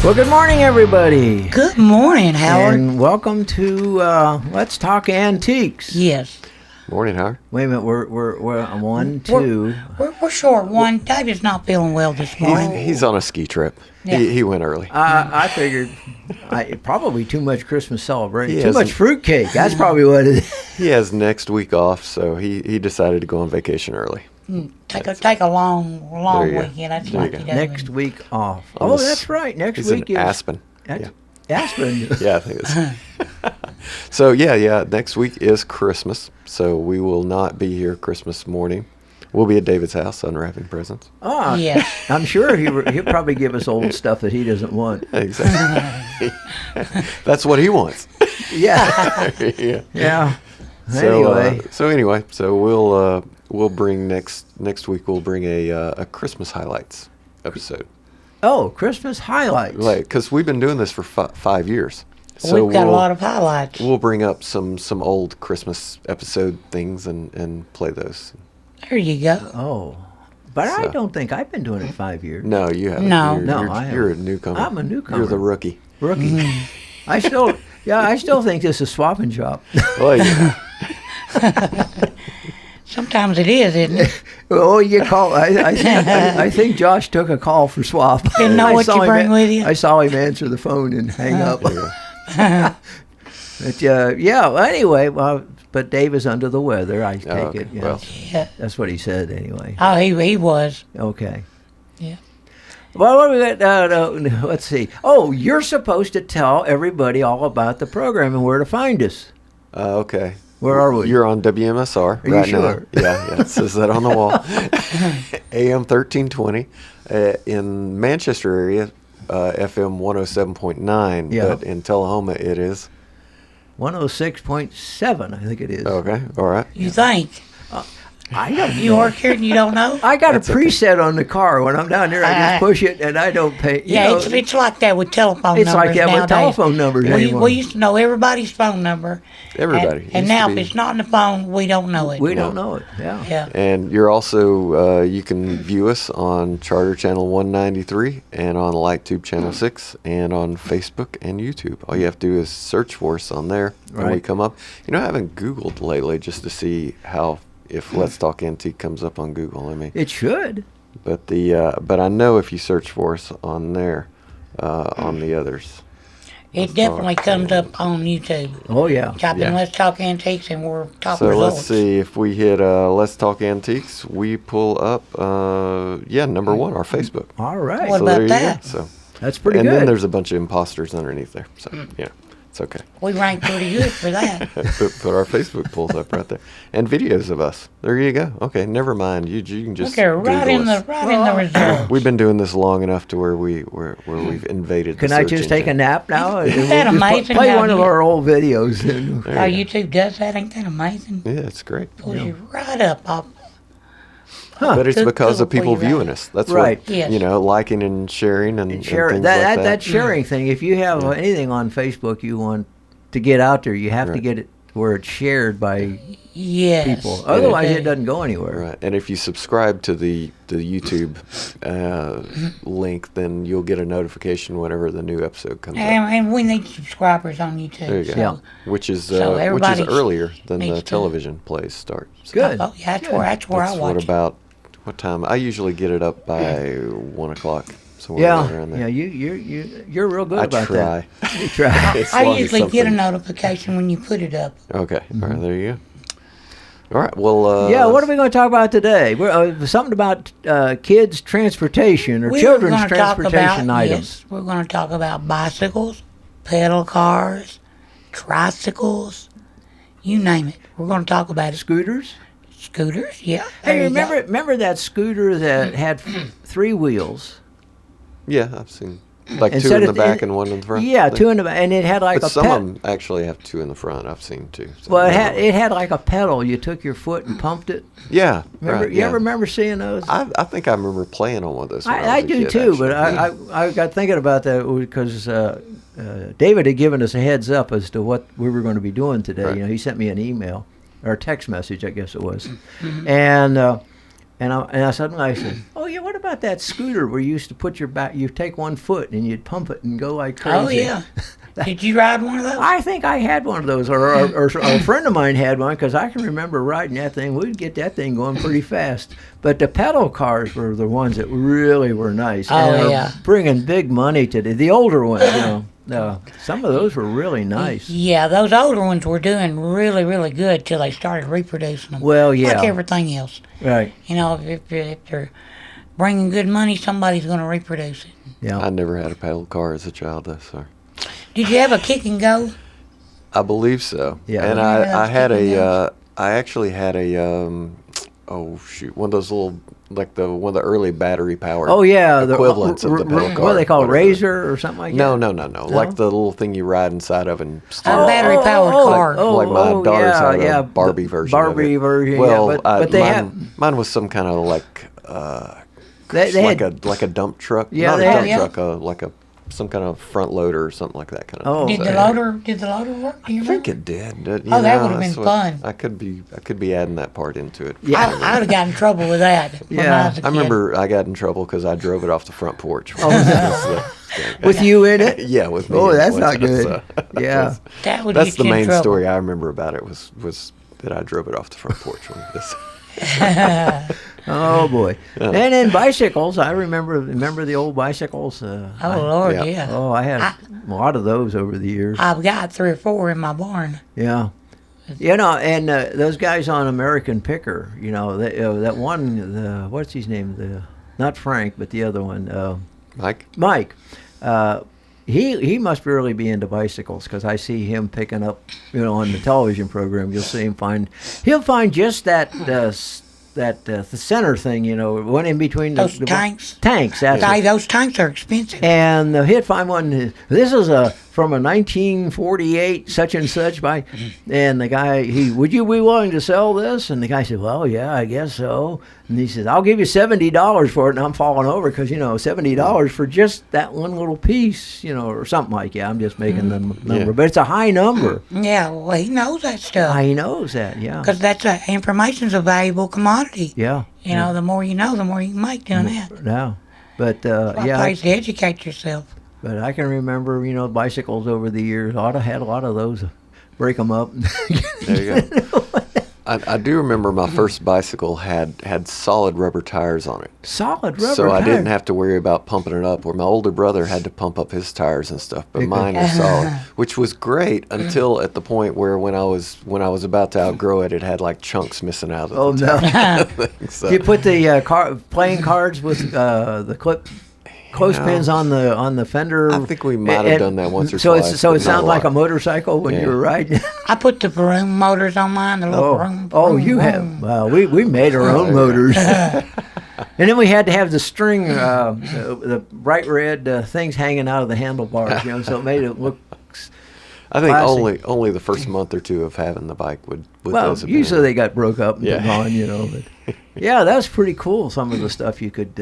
Well, good morning, everybody. Good morning, Howard. And welcome to Let's Talk Antiques. Yes. Morning, Howard. Wait a minute, we're on 1, 2. We're short one. David's not feeling well this morning. He's on a ski trip. Yeah. He went early. I figured probably too much Christmas celebration. He Too has- much fruitcake. That's probably what it is. He has next week off, so he decided to go on vacation early. Take a long There you go. weekend. That's There like you he go. does. Next week off. On Oh, the s- that's right. Next He's week in is Aspen. That's- Yeah. Aspen. Yeah, I think it's. So yeah. Next week is Christmas, so we will not be here Christmas morning. We'll be at David's house unwrapping presents. Ah, Yes. I'm sure he'll probably give us old stuff that he doesn't want. Exactly. That's what he wants. Yeah. Yeah. Yeah. So Anyway. we'll bring next week. We'll bring a Christmas highlights episode. Oh, Christmas highlights. Like, because we've been doing this for 5 years. So We've got a lot of highlights. We'll bring up some old Christmas episode things and play those. There you go. Oh, but I So- don't think I've been doing it 5 years. No, you haven't. No. No, I You're a haven't. newcomer. I'm a newcomer. You're the rookie. Rookie. I still think this is swap and shop. Well, yeah. Sometimes it is, isn't it? Oh, you call? I think Josh took a call for swap. Didn't know I what saw you him bring with you? I saw him answer the phone and hang up. Yeah. But yeah. Well, anyway, but Dave is under the weather. I take okay. it. Yeah. Well, Yeah. That's what he said anyway. Oh, he was. Okay. Yeah. Well, what do we got? Let's see. Oh, you're supposed to tell everybody all about the program and where to find us. okay. Where are we? You're on WMSR Are you right sure? now. Yeah. It says that on the wall. AM 1320 in Manchester area, FM 107.9. Yeah. But in Tullahoma, it is 106.7, I think it is. okay. All right. You think? I don't You know. work here and you don't know? I got That's a okay. preset on the car. When I'm down there, I just push it and I don't pay. Yeah, it's like that with telephone it's numbers like that with nowadays. telephone numbers anymore. We used to know everybody's phone number. Everybody. And Used now to if be. it's not in the phone, we don't know it. We don't know it. Yeah. Yeah. And you're also, you can view us on Charter Channel 193 and on LightTube Channel 6 and on Facebook and YouTube. All you have to do is search for us on there and we Right. come up. You know, I haven't Googled lately just to see if Let's Talk Antique comes up on Google. It should. But I know if you search for us on there, on the others. It definitely comes up on YouTube. Oh, yeah. Type in Yeah. Let's Talk Antiques and we're top So results. let's see if we hit Let's Talk Antiques. We pull up, number one, our Facebook. All right. What So about there you go. that? So. That's pretty and good. then there's a bunch of imposters underneath there. So, yeah, it's okay. We rank pretty good for that. Put our Facebook polls up right there. And videos of us. There you go. Okay, never mind. You can just Look there, right Google in us. the results. We've been doing this long enough to where we've invaded Can the I search just take a engine. nap now? And Isn't that we'll just amazing play how one of you- our old videos. And There How you YouTube does that, ain't that amazing? go. Yeah, it's great. Pulls you right up off. But it's Good- because of good people for you, viewing right? us. That's Right. what, Yes. liking and sharing and share things that like that sharing thing. If you have Yeah. anything on Facebook you want to get out there, you have to Right. get it where it's shared by Yes. people. Otherwise, Okay. it doesn't go anywhere. Right, and if you subscribe to the YouTube link, then you'll get a notification whenever the new episode comes out. And we need subscribers on YouTube. There you go. So, Yeah. Which is So everybody earlier than needs the to- television plays start. So Good. Oh, yeah, that's Good. where I That's watch what it. about what time? I usually get it up by 1:00. Somewhere right Yeah, around yeah, there. you're real good I about try. that. You try. As I long as usually get a something- notification when you put it up. Okay, Mm-hmm. all right, there you go. All right, well. Yeah, what are we going to talk about today? We're something about kids' transportation or We're children's gonna talk transportation about, items. Yes, we're going to talk about bicycles, pedal cars, tricycles, you name it. We're going to talk about it. Scooters. Scooters, yeah. Hey, there you go. remember that scooter that had 3 wheels? Yeah, I've seen like two Instead in the of- back and one in the front. Yeah, 2 in the back, and it had like But a some ped- of them actually have 2 in the front. I've seen too. So Well, never it had like a pedal. You took your foot and pumped it. Yeah, Remember? right, You yeah. ever remember seeing those? I think I remember playing on one of those. When I was a do kid, too, actually. but I got thinking about that because David had given us a heads up as to what we were going to be doing today. Right. You know, he sent me an email or a text message, I guess it was, Mm-hmm. and I said, oh yeah, what about about that scooter where you used to put your back? You take one foot and you'd pump it and go like crazy. Oh, yeah. Did you ride one of those? I think I had one of those, or a friend of mine had one, because I can remember riding that thing. We'd get that thing going pretty fast. But the pedal cars were the ones that really were nice. Oh, and yeah. Bringing big money to the older ones, some of those were really nice. Yeah, those older ones were doing really, really good till they started reproducing them. Well, yeah. Like everything else. Right. You know, if they're bringing good money, somebody's going to reproduce it. Yeah. I never had a pedal car as a child, though, so. Did you have a kick and go? I believe so. Yeah. And Remember I those had kicking goes? I actually had one of those little, like one of the early battery powered Oh, yeah. equivalents of the pedal car. What are they called? whatever. Razor or something like No, that? no. Like the little thing you ride inside of and battery-powered car. Like my daughter's had a yeah, Barbie version. Barbie of it. version. Well, yeah, but they mine was some kind of like they had like a dump truck. Yeah, not they a had- dump truck, like some kind of front loader or something like that kind of. Oh, thing. Did the loader work? Do you I think remember? it did. Oh, that would've been fun. I could be adding that part into it. Yeah. I would have gotten in trouble with that. When Yeah. I was a kid. I remember I got in trouble because I drove it off the front porch. with you in it. Yeah, with me. Oh, in it that's once, not good. so that Yeah. was- That would that's get the you in main trouble. story I remember about it was that I drove it off the front porch. When this. Oh boy. And then bicycles. I remember the old bicycles. Oh, Lord, yeah. yeah. Oh, I had a lot of those over the years. I've got 3 or 4 in my barn. Yeah. And those guys on American Picker, that one, what's his name? Not Frank, but the other one, Mike. He must really be into bicycles, because I see him picking up, on the television program. You'll see him he'll find just the center thing, one in between Those the tanks. Tanks, that's Hey, it. those tanks are expensive. And he'd find one. This is from a 1948 such and such bike. And the guy, would you be willing to sell this? And the guy said, well, yeah, I guess so. And he says, I'll give you $70 for it. And I'm falling over because, $70 for just that one little piece, or something like that. I'm just making the number. Yeah. But it's a high number. Yeah, well, he knows that stuff. He knows that, yeah. Because information's a valuable commodity. Yeah. The more you know, the more you can make doing that. No. But, It's yeah. a place to educate yourself. But I can remember, bicycles over the years. Had a lot of those. Break them up. There you go. I do remember my first bicycle had solid rubber tires on it. Solid rubber So I tires. didn't have to worry about pumping it up, where my older brother had to pump up his tires and stuff, but mine was solid, which was great until at the point where when I was about to outgrow it, it had like chunks missing out of Oh the no! thing. So, You put the playing cards with the clothespins on the fender. I think we might have done that once or so twice. So but it not sounds like a lot. motorcycle when Yeah. you were riding. I put the broom motors on mine, the little broom. You broom. have. Well, we made our own motors. And then we had to have the string, the bright red things hanging out of the handlebars, so it made it look. I think classic. only the first month or two of having the bike would Well, those have been usually they got broke up and Yeah. gone, But yeah, that's pretty cool. Some of the stuff you could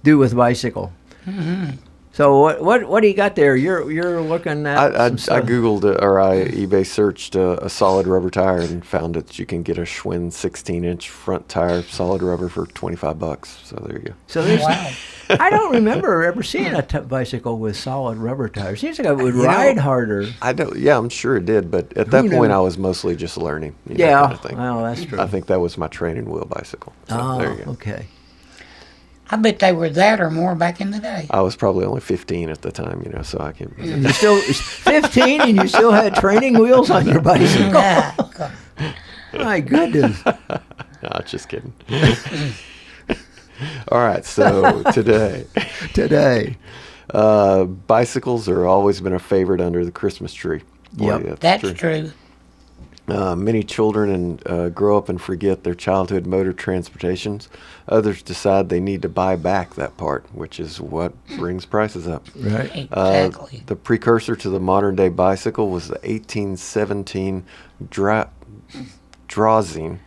do with bicycle. Mm-hmm. So what do you got there? You're looking at. I some stuff. Googled or I eBay searched a solid rubber tire and found that you can get a Schwinn 16-inch front tire solid rubber for $25. So there you go. So there's. Wow. I don't remember ever seeing a bicycle with solid rubber tires. Seems like it would ride harder. I don't. Yeah, I'm sure it did, but at that Who point knew? I was mostly just learning. Yeah. Kind of thing. Well, that's true. I think that was my training wheel bicycle. So there you go. Okay. I bet they were that or more back in the day. I was probably only 15 at the time, so I can. And you're still 15, and you still had training wheels on your bicycle. Yeah. My goodness. No, just kidding. All right, so today, bicycles are always been a favorite under the Christmas tree. Boy, Yep. That's true. Many children grow up and forget their childhood mode of transportations. Others decide they need to buy back that part, which is what brings prices up. Right. Exactly. The precursor to the modern day bicycle was the 1817 Drauzine,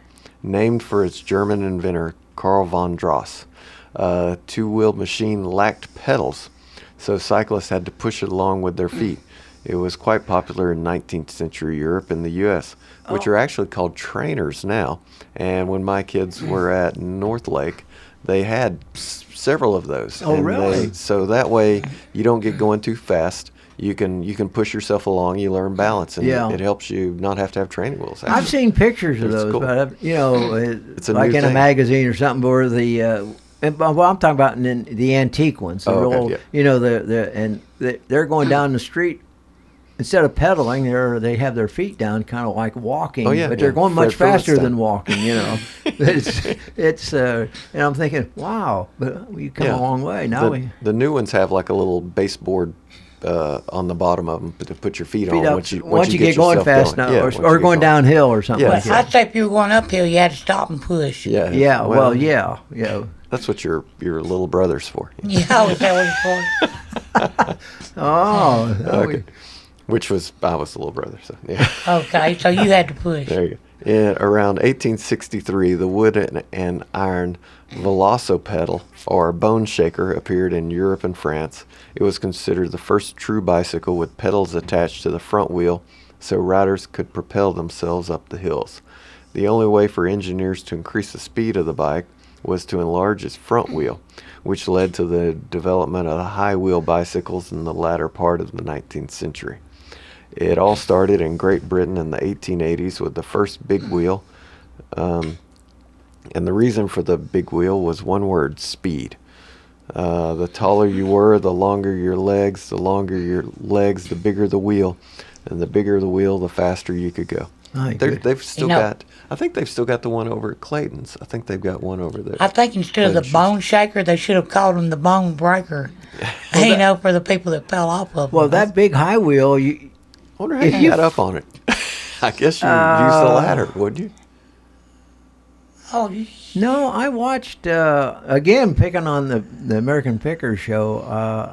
named for its German inventor Karl von Draus. Two-wheeled machine lacked pedals, so cyclists had to push it along with their feet. It was quite popular in 19th century Europe and the U.S., which are actually called trainers now. And when my kids were at North Lake, they had several of those. Oh, really? So that way you don't get going too fast. You can push yourself along. You learn balance, and Yeah. it helps you not have to have training wheels. I've seen pictures of It's those, cool. but It's a like new in a thing. magazine or something, where well, I'm talking about the antique ones, the Oh, real, okay, yeah. they're going down the street. Instead of pedaling, they have their feet down, kind of like walking. Oh, yeah, but they're yeah. going much Fred faster Flintstone. than walking. It's and I'm thinking, wow, but we've come a long way. Now the new ones have like a little baseboard on the bottom of them to put your feet on up once you get going yourself fast going. now, Yeah, or once you or get going downhill or something Yeah. like I'd that. say if you were going uphill, you had to stop and push. Yeah. Yeah, well, yeah. That's what your little brother's for. Yeah, I was that was Oh, Okay. I was the little brother, so yeah. for. Okay, so you had to push. There you go. Around 1863, the wood and iron velocipedal, or bone shaker, appeared in Europe and France. It was considered the first true bicycle with pedals attached to the front wheel, so riders could propel themselves up the hills. The only way for engineers to increase the speed of the bike was to enlarge its front wheel, which led to the development of the high wheel bicycles in the latter part of the 19th century. It all started in Great Britain in the 1880s with the first big wheel, and the reason for the big wheel was one word: speed. The taller you were, the longer your legs, the bigger the wheel, and the bigger the wheel, the faster you could go. My goodness. They've still You know- got. I think they've still got the one over at Clayton's. I think they've got one over there. I think instead of the bone shaker, they should have called them the bone breaker. For the people that fell off of them. Well, that big high wheel, I wonder how if you you got up on it. I guess you used the ladder, would you? Oh, No, I watched again picking on the American Picker show.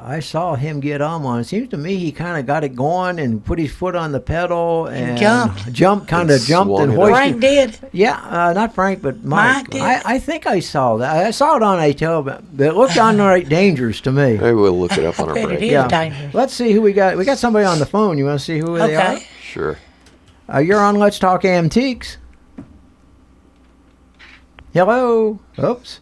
I saw him get on one. It seems to me he kind of got it going and put his foot on the pedal and jumped. kind of jumped swung and it up. hoisted. Frank did. Yeah, not Frank, but Mike. Mike did. I think I saw that. I saw it on a tail, but it looked downright dangerous to me. Maybe we'll look it up on our bet it break. is. Yeah. dangerous. Let's see who we got. We got somebody on the phone. You want to see who they are? Okay. Sure. You're on Let's Talk Antiques. Hello. Oops.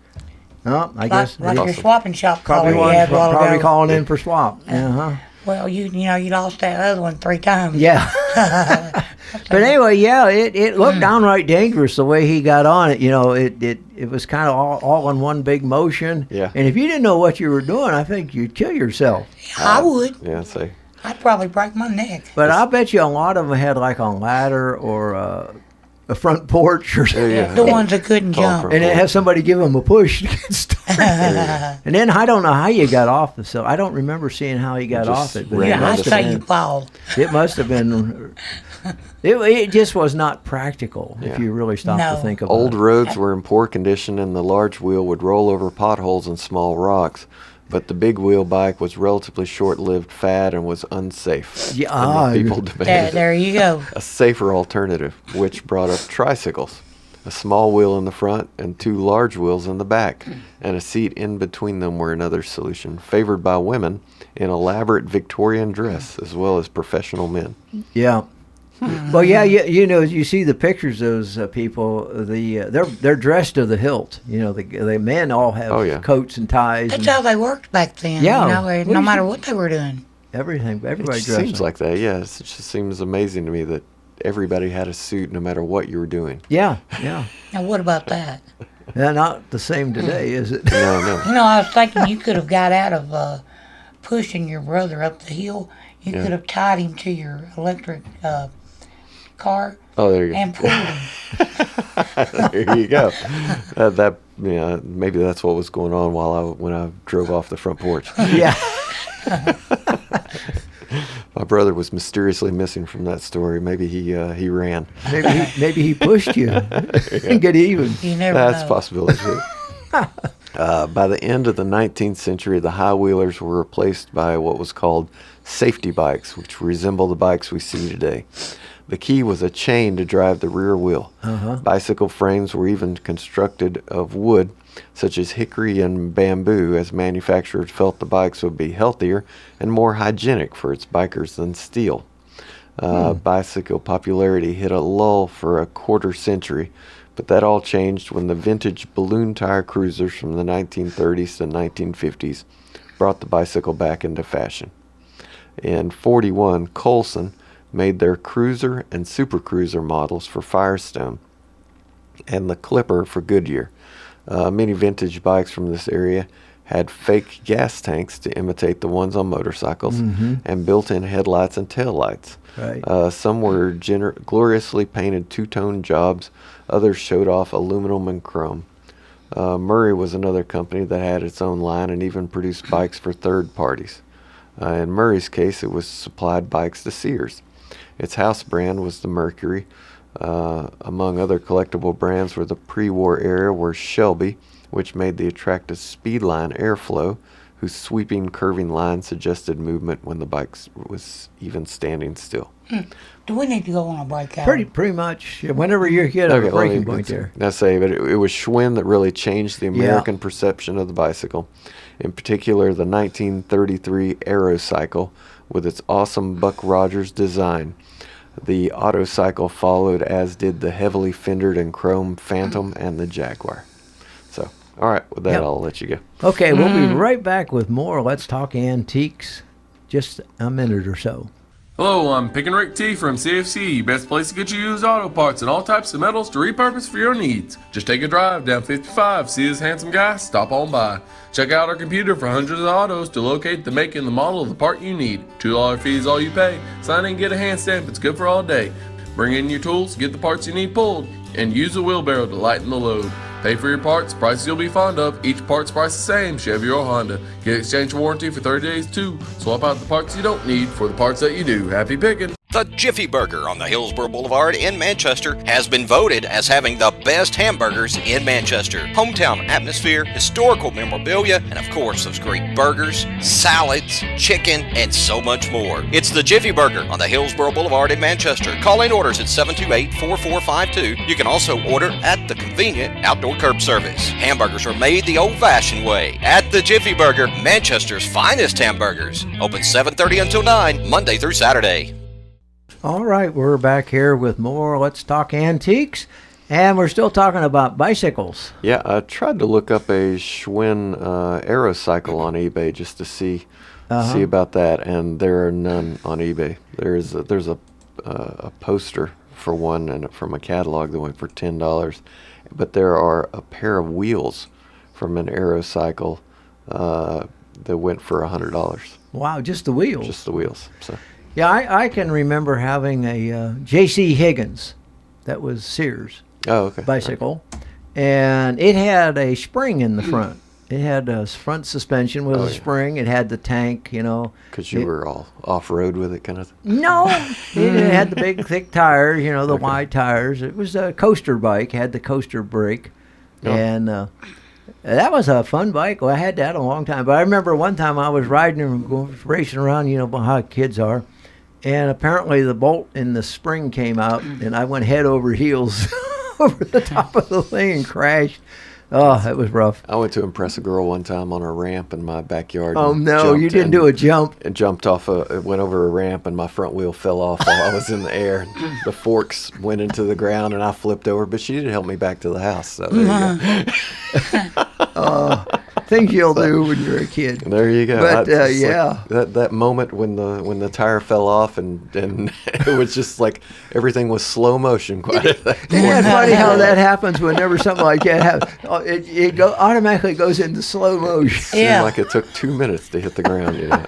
Oh, I guess Like your Awesome. swapping shop probably caller you had a while probably ago. calling in for swap. Uh-huh. Well, you lost that other one 3 times. Yeah. But anyway, yeah, it looked downright dangerous the way he got on it. It was kind of all in one big motion. Yeah. And if you didn't know what you were doing, I think you'd kill yourself. I would. Yeah, say. I'd probably break my neck. But I bet you a lot of them had like a ladder or a front porch or something. Yeah. The ones that couldn't Call jump. for- And then have somebody give them a push to get started. And then I don't know how you got off the cell. I don't remember seeing how he got Just off it. But ran it Yeah, I'd must have say been- you fall. It must have been. It just was not practical if Yeah. you really stop to No. think about Old it. roads were in poor condition, and the large wheel would roll over potholes and small rocks. But the big wheel bike was relatively short-lived fad and was unsafe. Yeah, And the people demanded There you go. a safer alternative, which brought up tricycles. A small wheel in the front and 2 large wheels in the back, and a seat in between them were another solution, favored by women in elaborate Victorian dress as well as professional men. Yeah. Well, yeah, you see the pictures of those people. They're dressed to the hilt. The men all have Oh, yeah. coats and ties. That's And how they worked back then. Yeah. No What do no you matter think? what they were doing. everything. Everybody It dressed. seems like that, yes. It just seems amazing to me that everybody had a suit no matter what you were doing. Yeah. Now, what about that? Yeah, not the same today, is it? No. I was thinking you could have got out of pushing your brother up the hill. You Yeah. could have tied him to your electric car Oh, there you and go. pulled him. There you go. Maybe that's what was going on when I drove off the front porch. Yeah. My brother was mysteriously missing from that story. Maybe he ran. Maybe he pushed you and get even. You never That's a know. possibility too. By the end of the 19th century, the high wheelers were replaced by what was called safety bikes, which resemble the bikes we see today. The key was a chain to drive the rear wheel. Bicycle frames were even constructed of wood, such as hickory and bamboo, as manufacturers felt the bikes would be healthier and more hygienic for its bikers than steel. Bicycle popularity hit a lull for a quarter century, but that all changed when the vintage balloon tire cruisers from the 1930s to 1950s brought the bicycle back into fashion. In 41, Colson made their cruiser and super cruiser models for Firestone and the Clipper for Goodyear. Many vintage bikes from this area had fake gas tanks to imitate the ones on motorcycles and built-in headlights and taillights. Right. Some were gloriously painted two-tone jobs. Others showed off aluminum and chrome. Murray was another company that had its own line and even produced bikes for third parties. In Murray's case, it was supplied bikes to Sears. Its house brand was the Mercury. Among other collectible brands for the pre-war era were Shelby, which made the attractive Speedline Airflow, whose sweeping, curving line suggested movement when the bike was even standing still. Do we need to go on a break, Alan? Pretty much. Whenever you hit a breaking point there. I say, but it was Schwinn that really changed the American perception of the bicycle. In particular, the 1933 Aerocycle, with its awesome Buck Rogers design. The Autocycle followed, as did the heavily fendered and chrome Phantom and the Jaguar. So, all right, with that, I'll let you go. Okay, we'll be right back with more Let's Talk Antiques, just a minute or so. Hello, I'm Pick and Rick T from CFC, best place to get you used auto parts and all types of metals to repurpose for your needs. Just take a drive down 55, see this handsome guy, stop on by. Check out our computer for hundreds of autos to locate the make and the model of the part you need. $2 fee is all you pay. Sign in and get a hand stamp, it's good for all day. Bring in your tools, get the parts you need pulled, and use a wheelbarrow to lighten the load. Pay for your parts, prices you'll be fond of. Each part's price the same, Chevy or Honda. Get exchange warranty for 30 days too. Swap out the parts you don't need for the parts that you do. Happy picking! The Jiffy Burger on the Hillsborough Boulevard in Manchester has been voted as having the best hamburgers in Manchester. Hometown atmosphere, historical memorabilia, and of course those great burgers, salads, chicken, and so much more. It's the Jiffy Burger on the Hillsborough Boulevard in Manchester. Call in orders at 728-4452. You can also order at the convenient outdoor curb service. Hamburgers are made the old-fashioned way at the Jiffy Burger, Manchester's finest hamburgers. Open 7:30 until 9, Monday through Saturday. All right, we're back here with more Let's Talk Antiques, and we're still talking about bicycles. Yeah, I tried to look up a Schwinn Aerocycle on eBay just to see about that, and there are none on eBay. There's a poster for one and from a catalog that went for $10, but there are a pair of wheels from an Aerocycle that went for $100. Wow, just the wheels. Just the wheels. So. Yeah, I can remember having a J.C. Higgins, that was Sears bicycle, and it had a spring in the front. It had a front suspension with a spring. It had the tank, you know. Because you were all off-road with it kind of thing? No, it had the big, thick tires, you know, the wide tires. It was a coaster bike, had the coaster brake, and that was a fun bike. Well, I had that a long time. But I remember one time I was riding and racing around, you know, how kids are. And apparently the bolt in the spring came out, and I went head over heels over the top of the thing and crashed. Oh, it was rough. I went to impress a girl one time on a ramp in my backyard. Oh, no, you didn't do a jump. And jumped off, went over a ramp, and my front wheel fell off while I was in the air. The forks went into the ground, and I flipped over, but she did help me back to the house. So there you go. Things you'll do when you're a kid. There you go. But like that moment when the tire fell off and it was just like everything was slow motion. Isn't that funny how that happens whenever something like that happens? It automatically goes into slow motion. Seemed like it took 2 minutes to hit the ground. You know.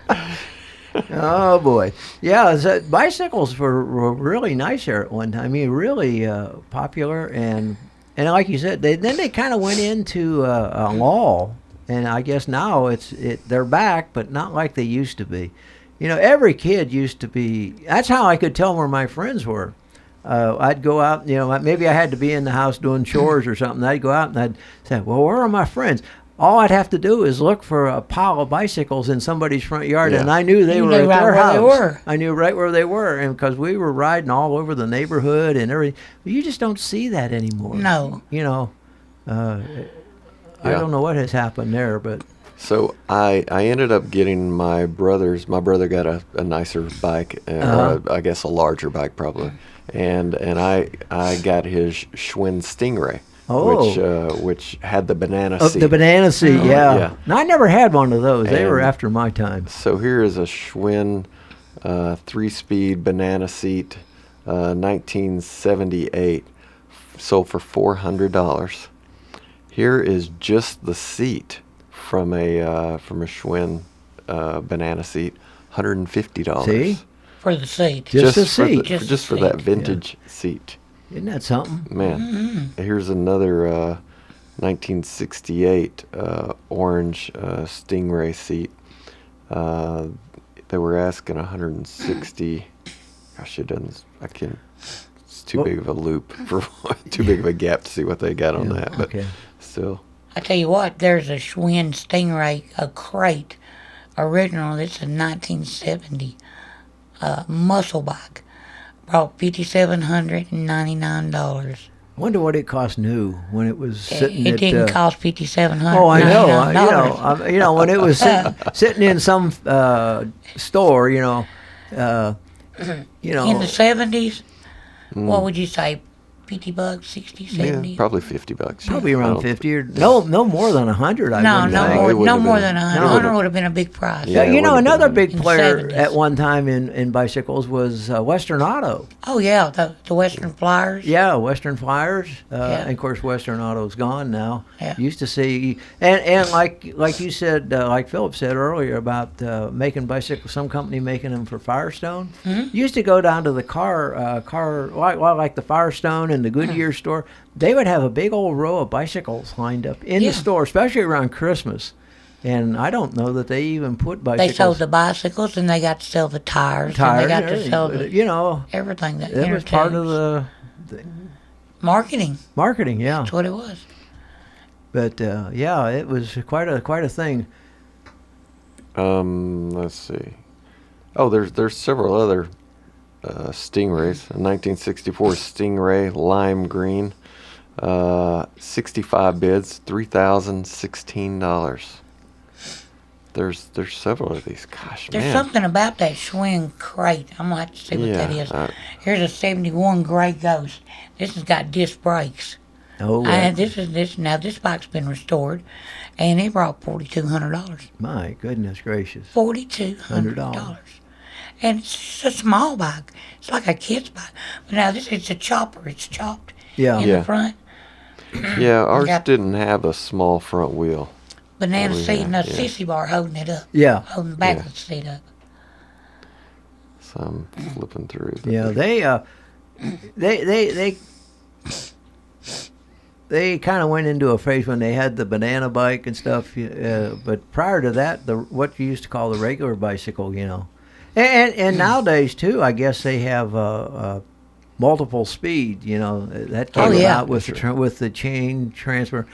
Oh boy, yeah. So bicycles were really nice there at one time. I mean, really popular, and like you said, they kind of went into a lull. And I guess now they're back, but not like they used to be. You know, every kid used to be. That's how I could tell where my friends were. I'd go out, you know, maybe I had to be in the house doing chores or something. I'd go out and I'd say, well, where are my friends? All I'd have to do is look for a pile of bicycles in somebody's front yard, and I knew they were at their house. I knew right where they were, and because we were riding all over the neighborhood and everything. But you just don't see that anymore. No. You know, I don't know what has happened there, but So I ended up getting my brother's. My brother got a nicer bike, or I guess a larger bike probably, and I got his Schwinn Stingray, which had the banana seat. The banana seat, yeah. Yeah. No, I never had one of those. They were And- after my time. So here is a Schwinn 3-speed banana seat, 1978, sold for $400. Here is just the seat from a Schwinn banana seat, $150. See? For the seat. Just the for seat. Just for the that seat, vintage seat. Isn't that something? Man, here's another 1968 orange Stingray seat. They were asking 160. Gosh, it doesn't. I can't. It's too big of a loop for too big of a gap to see what they got on that. But okay. still, I tell you what, there's a Schwinn Stingray, a crate, original. This is 1970 muscle bike. Brought $5,799. Wonder what it cost new when it was sitting It at. didn't cost $5,799. Oh, I know. When it was sitting in some store, In the 70s, what would you say? $50, 60, 70? yeah, probably $50. probably I around don't- 50 or no more than 100. I No, wouldn't no think. more, it wouldn't no have more been- than 100. no, it 100 would have been a big price. Yeah, it You know, would've another been big in the player 70s. at one time in bicycles was Western Auto. Oh, yeah, the Western Flyers. Yeah, Western Flyers. Yeah. And of course, Western Auto's gone now. Yeah. Used to see, and like you said, like Philip said earlier about making bicycles, some company making them for Firestone. Used to go down to the car like the Firestone and the Goodyear store. They would have a big old row of bicycles lined up in Yeah. the store, especially around Christmas. And I don't know that they even put They bicycles. sold the bicyles, and they got to sell the tires, and they got to everything. sell But, the, you know, everything. That it was part of entertains. the Marketing. marketing. Yeah. That's what it was. But yeah, it was quite a thing. Let's see. Oh, there's several other Stingrays. A 1964 Stingray lime green, 65 bids, $3,016. There's several of these. Gosh, There's man. something about that Schwinn crate. I'm gonna have to see what that Yeah, is. Here's a '71 Gray Ghost. This has got disc brakes. Oh, And this bike's been restored, and it brought $4,200. my goodness gracious! $4,200. And it's just a small bike. It's like a kid's bike. But now it's a chopper. It's chopped Yeah. in Yeah. the front. Yeah, ours got- didn't have a small front wheel. Banana we seat and a have, yeah. sissy bar holding it up. Yeah, Holding the back of the seat up. So I'm flipping through. yeah. They kind of went into a phase when they had the banana bike and stuff. But prior to that, what you used to call the regular bicycle, you know, and nowadays too, I guess they have multiple speed. You know, that came Oh, yeah. out with with the chain transfer.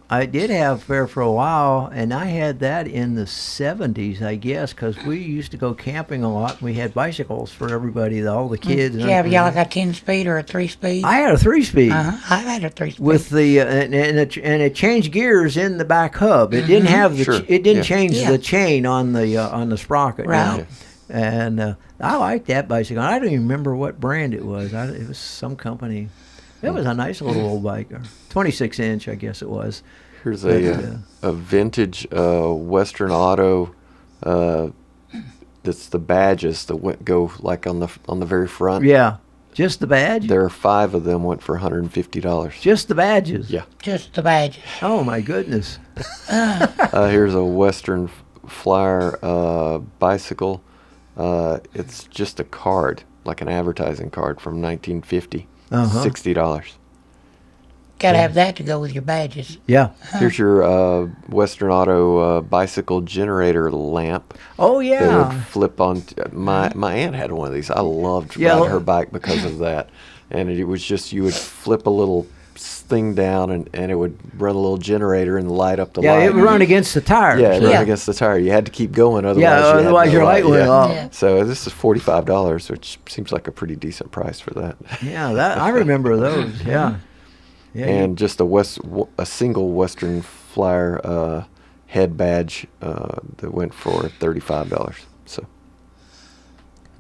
I did have there for a while, and I had that in the 70s, I guess, because we used to go camping a lot. And we had bicycles for everybody, all the kids. Yeah, but y'all like a 10-speed or a 3-speed? I had a 3-speed I had a 3-speed. with the and it changed gears in the back hub. It didn't have the Sure, it didn't yeah. change Yeah. the chain on the sprocket. you Right. know. And I liked that bicycle. I don't even remember what brand it was. It was some company. It was a nice little old bike, 26-inch, I guess it was. Here's But, a vintage Western Auto. That's the badges that go like on the very front. Yeah, just the badge. There are 5 of them. Went for $150. Just the badges. Yeah. Just the badges. Oh my goodness. Here's a Western Flyer bicycle. It's just a card, like an advertising card from 1950. $60. Got to have that to go with your badges. Yeah. Here's your Western Auto bicycle generator lamp. Oh That yeah. would flip on. My aunt had one of these. I loved Yeah. riding her bike because of that. And it was just, you would flip a little thing down and it would run a little generator and light up the Yeah, light. it would run against the tires. Yeah, it Yeah. ran against the tire. You had to keep going, otherwise Yeah, you had otherwise no your light went yeah. off. Yeah. So this is $45, which seems like a pretty decent price for that. Yeah, that I remember those. Yeah. Yeah. And just a single Western Flyer head badge that went for $35. So,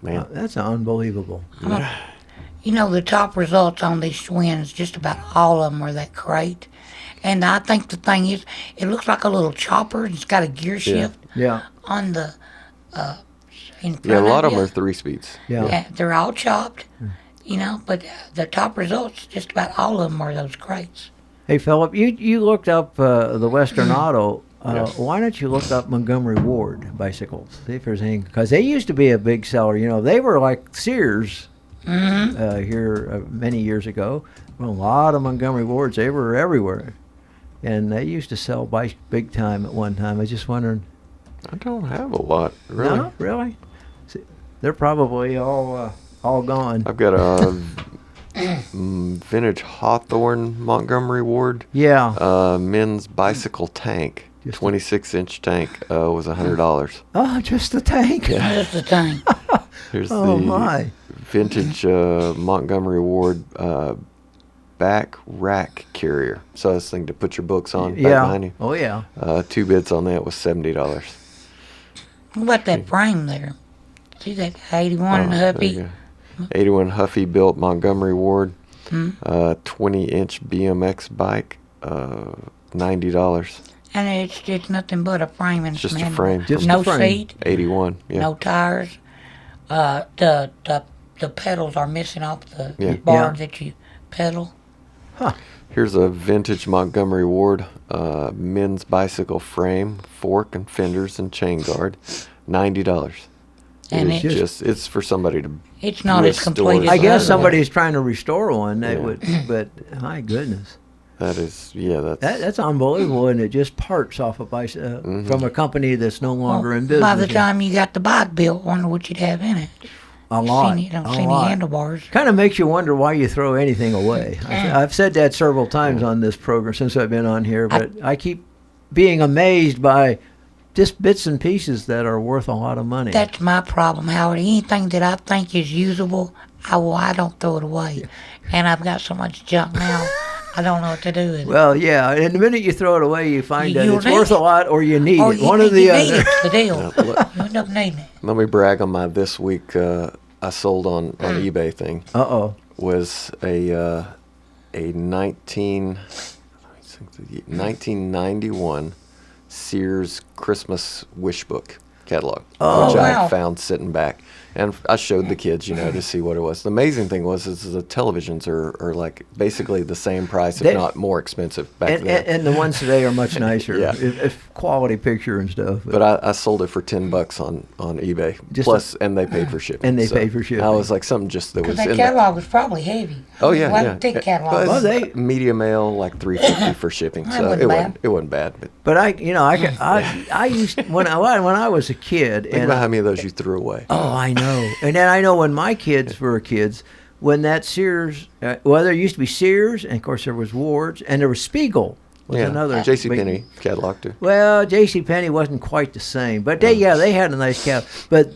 man, That's unbelievable. You know, the top results on these Schwinn's, just about all of them are that crate. And I think the thing is, it looks like a little chopper. And it's got a gear shift Yeah. on the in front yeah, a lot of you. them are 3-speeds. Yeah. Yeah, they're all chopped, you know, but the top results, just about all of them are those crates. Hey, Philip, you looked up the Western Auto. Yes. Why don't you look up Montgomery Ward bicycles? See if there's anything, because they used to be a big seller. You know, they were like Sears here many years ago. Well, a lot of Montgomery Wards. They were everywhere, and they used to sell bikes big time at one time. I was just wondering. I don't have a lot, really. No, really? See, they're probably all gone. I've got a vintage Hawthorne Montgomery Ward Yeah. men's bicycle tank. Just a- 26-inch tank was $100. Oh, just the tank. That's the thing. Here's Oh, the my. vintage Montgomery Ward back rack carrier. So this thing to put your books on back behind Yeah. you. Oh, yeah. 2 bids on that was $70. What about that frame there? See that 81 There Huffy? you go. 81 Huffy built Montgomery Ward, 20-inch BMX bike, $90. And it's nothing but a frame and It's just some a handle. frame. Just no a frame. seat, 81. Yeah. no tires. The pedals are missing off the Yeah. bar Yeah. that you pedal. Here's a vintage Montgomery Ward men's bicycle frame, fork and fenders and chain guard, $90. And It's it's just it's for somebody to. it's not as restore complete as I the guess other somebody's trying to restore one. They Yeah. would, but my goodness, That is that's that's unbelievable, and it just parts off a bicycle from a company that's no one. longer Well, in business. by the time you got the bike built, wonder what you'd have in it. a lot, Seen it, don't a see any lot. handlebars. Kind of makes you wonder why you throw anything away. I've said that several times on this program since I've been on here, but I keep being amazed by just bits and pieces that are worth a lot of money. That's my problem, Howard. Anything that I think is usable, I don't throw it away. And I've got so much junk now, I don't know what to do with it. Well, yeah, and the minute you throw it away, you find that You'll it's need worth a it. lot or you need Or it. you One or need the it, other. the deal. You end up needing it. Let me brag on my this week. I sold on eBay thing Uh-oh. was a 1991 Sears Christmas Wish Book catalog, which wow. I found sitting back. And I showed the kids, to see what it was. The amazing thing was is the televisions are like basically the same price, if They- not more expensive back And, then. and the ones today are much nicer. Yeah. If quality picture and stuff. But I sold it for $10 on eBay. Just Plus, and they paid for shipping. And they So paid for shipping. I was like something just that Because was that in catalog was probably heavy. Oh yeah, Like yeah. a thick But catalog. Well, it's they- media mail like $3.50 for shipping, That so wasn't it bad. wasn't bad. But But I used when I was a kid think and about how many of those you threw away. oh, I know. And then I know when my kids were kids, when that Sears, there used to be Sears, and of course there was Ward's, and there was Spiegel. Was another J.C. big- Penney catalog too. Well, J.C. Penney wasn't quite the same, but they had a nice catalog.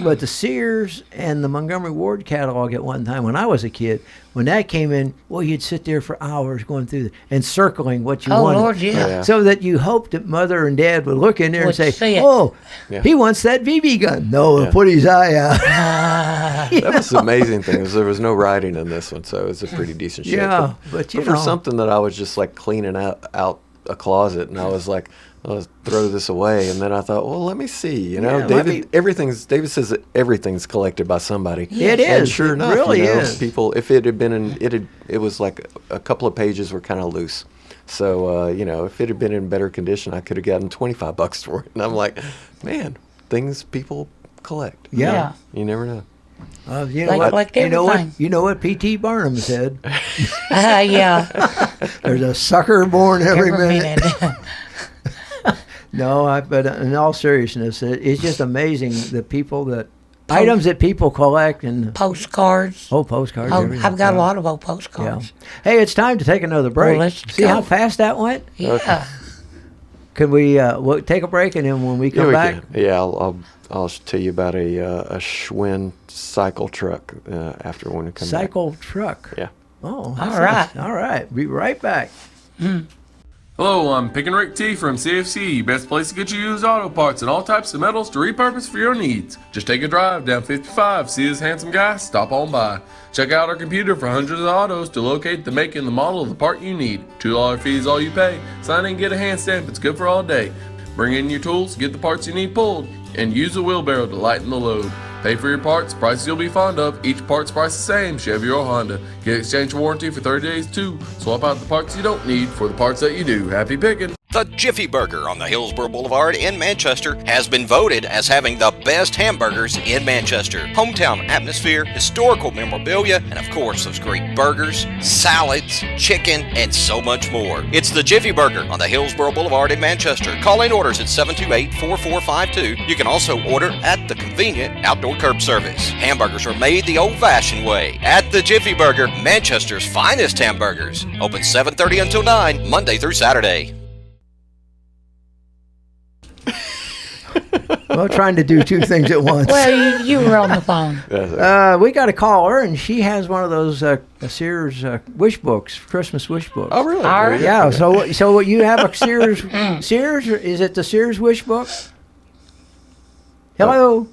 But the Sears and the Montgomery Ward catalog at one time when I was a kid, when that came in, well, you'd sit there for hours going through and circling what you Oh, wanted. Lord, yeah. Yeah. So that you hoped that Mother and Dad would look in there and Would say, see it. "Oh, Yeah. he wants that BB gun." No, Yeah. put his eye out. That was the amazing thing is there was no writing in this one, so it was a pretty decent shape. Yeah, but you for know. something that I was just like cleaning out a closet, and I was like, I'll throw this away, and then I thought, well, let me see. Yeah, it might David says that everything's collected by somebody. It And is. sure It enough, really is. people. If it had been it was like a couple of pages were kind of loose. So if it had been in better condition, I could have gotten $25 for it. And I'm like, man, things people collect. Yeah. You never know. You They know what? collect You know what? everything. You know what P.T. Barnum said? Yeah. There's a sucker born every minute. minute. No, but in all seriousness, it's just amazing the people items that people collect and Postcards. postcards. Oh, everything. I've got a Yeah. lot of old Yeah. postcards. Hey, it's time to take another break. let's See go. how fast that went? Yeah. Could we take a break and then when we come we back? can. Yeah, I'll tell you about a Schwinn cycle truck after when we come back. Cycle truck. Yeah. Oh, All right. All right. Be right back. Hello, I'm Pick and Rick T from CFC, best place to get you used auto parts and all types of metals to repurpose for your needs. Just take a drive down 55, see this handsome guy, stop on by. Check out our computer for hundreds of autos to locate the make and the model of the part you need. $2 fee is all you pay. Sign in and get a hand stamp, it's good for all day. Bring in your tools, get the parts you need pulled, and use a wheelbarrow to lighten the load. Pay for your parts, prices you'll be fond of. Each part's price the same, Chevy or Honda. Get exchange warranty for 30 days too. Swap out the parts you don't need for the parts that you do. Happy picking! The Jiffy Burger on the Hillsborough Boulevard in Manchester has been voted as having the best hamburgers in Manchester. Hometown atmosphere, historical memorabilia, and of course those great burgers, salads, chicken, and so much more. It's the Jiffy Burger on the Hillsborough Boulevard in Manchester. Call in orders at 728-4452. You can also order at the convenient outdoor curb service. Hamburgers are made the old-fashioned way at the Jiffy Burger, Manchester's finest hamburgers. Open 7:30 until 9, Monday through Saturday. Well, trying to do two things at once. Well, you were on the phone. We got a caller, and she has one of those Sears Wish Books, Christmas Wish Books. Oh, really? All right. Yeah. So you have a Sears? Sears? Is it the Sears Wish Book? Hello.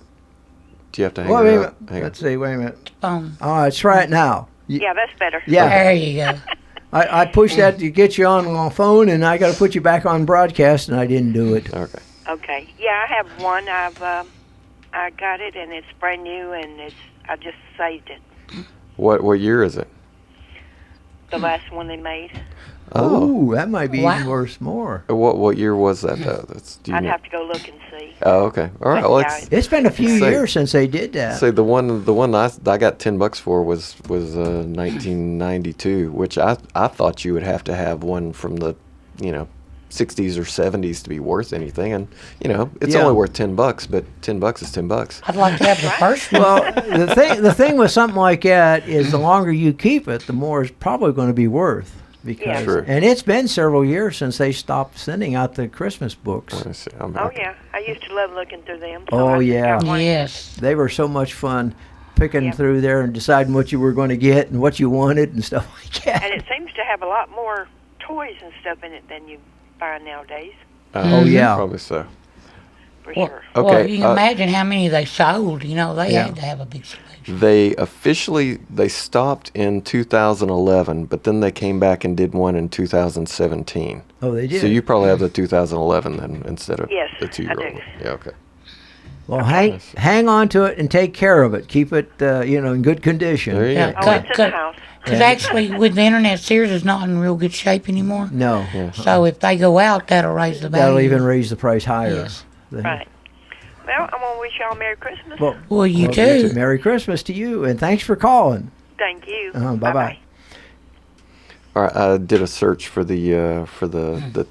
Do you have to hang Wait a it minute. up? Hang on. Let's see. Wait a minute. Phone. Oh, it's right now. Yeah, that's better. Yeah. There you go. I pushed that to get you on phone, and I got to put you back on broadcast, and I didn't do it. Okay. Okay. Yeah, I have one. I got it, and it's brand new, and I just saved it. What year is it? The last one they made. Oh, that might be Wow. even worse. More. What year was that though? Do you I'd know? have to go look and see. Oh, okay. All right. Well, Yeah. It's been a few Say- years since they did that. say the one I got $10 for was 1992, which I thought you would have to have one from the 60s or 70s to be worth anything, and it's Yeah. only worth $10, but $10 is $10. I'd like to have the first one. Well, the thing with something like that is the longer you keep it, the more it's probably going to be worth. Because Yeah. True. and it's been several years since they stopped sending out the Christmas books. Let me see. Oh, yeah. I used to love looking through them. So Oh, I just yeah. got one. Yes. They were so much fun picking Yeah. through there and deciding what you were going to get and what you wanted and stuff like that. And it seems to have a lot more toys and stuff in it than you find nowadays, Oh, yeah. Probably so. for Well, sure. well, Okay, you can imagine how many they sold. They Yeah. had to have a big selection. They stopped in 2011, but then they came back and did one in 2017. Oh, they did. So you probably have the 2011 then instead of Yes, the I 2-year-old. do. Yeah, okay. Well, hang on to it and take care of it. Keep it, in good condition. There you Yeah. go. Oh, it's in the house. Because actually, with the internet, Sears is not in real good shape anymore. No, So if they go out, that'll raise the value. that'll even raise the price higher. Yes. Right. Well, I'm going to wish y'all Merry Christmas. Well, Well, you well, too. Merry Christmas to you, and thanks for calling. Thank you. Bye-bye. Bye-bye. All right, I did a search for the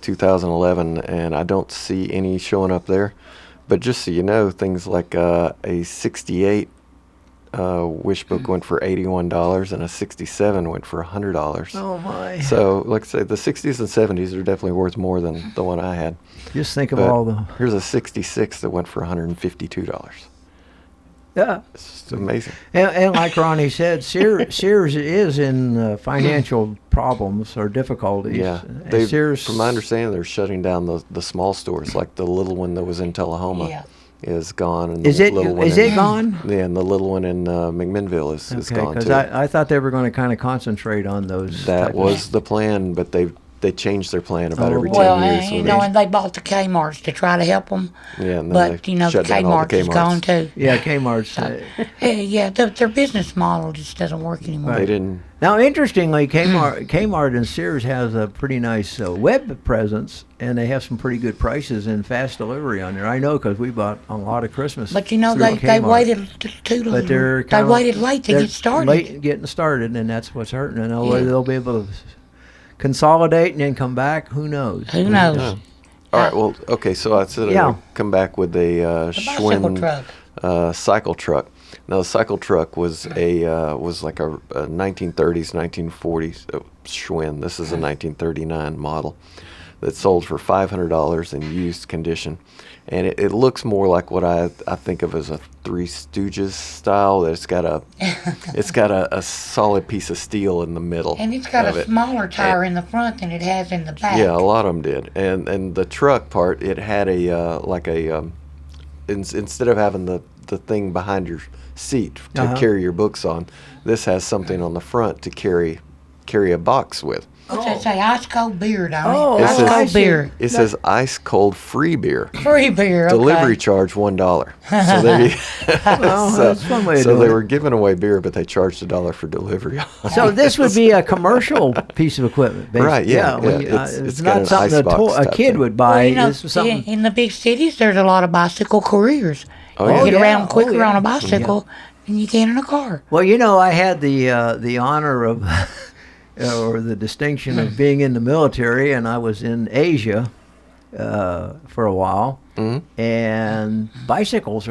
2011, and I don't see any showing up there. But just so you know, things like a 68 Wish Book went for $81, and a 67 went for $100. Oh my! So, like I say, the 60s and 70s are definitely worth more than the one I had. Just think of But all the. here's a 66 that went for $152. Yeah, It's just amazing. and like Ronnie said, Sears is in financial problems or difficulties. Yeah, And Sears. from my understanding, they're shutting down the small stores, like the little one that was in Tullahoma Yeah. is gone, and Is the it little one is in, it gone? Yeah, and the little one in McMinnville is Okay, gone because too. I thought they were going to kind of concentrate on those. That type of- was the plan, but they changed their plan about Oh, every Well, 10 years. and they bought the Kmart's to try to help them. Yeah, and then But, they the shut down all the Kmart's is gone too. Yeah, Kmart's. Yeah, their business model just doesn't work anymore. They didn't. Now, interestingly, Kmart and Sears has a pretty nice web presence, and they have some pretty good prices and fast delivery on there. I know because we bought a lot of Christmas. But through they Kmart. waited too long. But they're They kinda- waited late to they're get started. Late getting started, and that's what's hurting. And Yeah. they'll be able to consolidate and then come back. Who knows? Who knows? Yeah. All right. Well, okay. So I said I Yeah. would come back with a The bicycle Schwinn truck. cycle truck. Now the cycle truck was like a 1930s, 1940s Schwinn. This is a 1939 model. that sold for $500 in used condition. And it looks more like what I think of as a Three Stooges style. That it's got a solid piece of steel in the middle. And it's got of a it. smaller tire in the front than it has in the back. Yeah, a lot of them did. And the truck part, it had instead of having the thing behind your seat to carry your books on, this has something on the front to carry a box with. What's that say? Ice cold beer, don't Oh, it? Ice I cold see. beer. It says ice cold free beer. Free beer, okay. Delivery charge $1. So they Well, that's one way of so doing they it. were giving away beer, but they charged $1 for delivery. So this would be a commercial piece of equipment, basically. Right, yeah, when yeah. you- It's got not an something icebox a type kid thing. would buy. Well, you know, This was something. in the big cities, there's a lot of bicycle careers. Oh, You yeah. get Oh, around yeah. quicker Oh, yeah. on a bicycle than you can in a car. Well, I had the honor of, or the distinction of being in the military, and I was in Asia for a while. Mm-hmm. And bicycles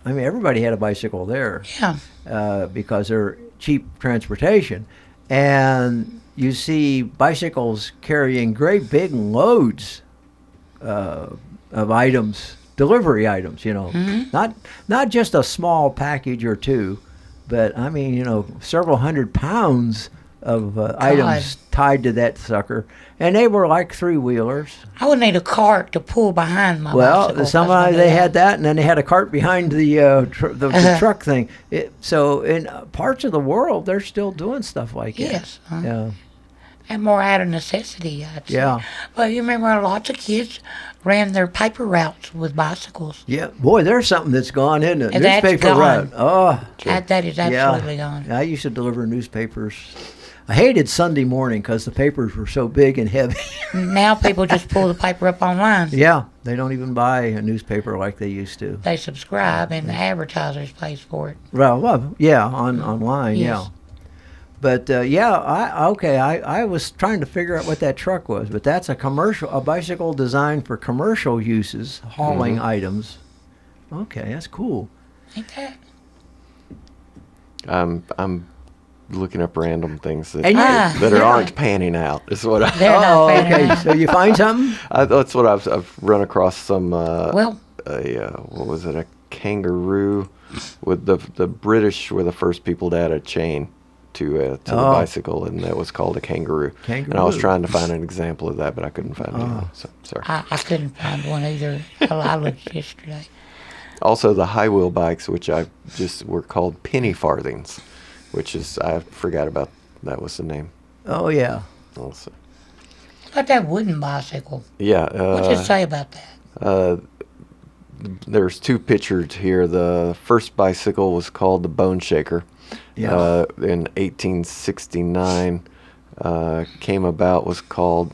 everybody had a bicycle there Yeah. because they're cheap transportation. And you see bicycles carrying great big loads of items, delivery items, not just a small package or two, but several hundred pounds of items tied to that sucker, and they were like 3-wheelers. I would need a cart to pull behind my bicycle. Well, somebody they had that, and then they had a cart behind the the truck thing. So in parts of the world, they're still doing stuff like Yes. that. Yeah. And more out of necessity, I'd say. Yeah. But you remember lots of kids ran their paper routes with bicycles. Yeah, boy, there's something that's gone, isn't it? And that's Newspaper gone. route. Oh, That is absolutely yeah. gone. I used to deliver newspapers. I hated Sunday morning because the papers were so big and heavy. Now people just pull the paper up online. Yeah, they don't even buy a newspaper like they used to. They subscribe and the advertisers pays for it. Well, yeah, online, Yes. yeah. But I was trying to figure out what that truck was, but that's a bicycle designed for commercial uses, hauling items. Okay, that's cool. Ain't that? I'm looking up random things that And you- that aren't panning out. Is what They're not Oh, fanning okay. out. So you find something? that's what I've run across some. Well, What was it? A kangaroo. With the British were the first people to add a chain to the Oh. bicycle, and that was called a kangaroo. And I was Kangaroo. trying to find an example of that, but I couldn't find one. So sorry. I couldn't find one either. I looked yesterday. Also, the high wheel bikes, which were called penny farthings, which is I forgot about. That was the name. Oh, yeah. Also, About that wooden bicycle. yeah. What's it say about that? There's two pictures here. The first bicycle was called the Bone Shaker. Yeah. In 1869, came about was called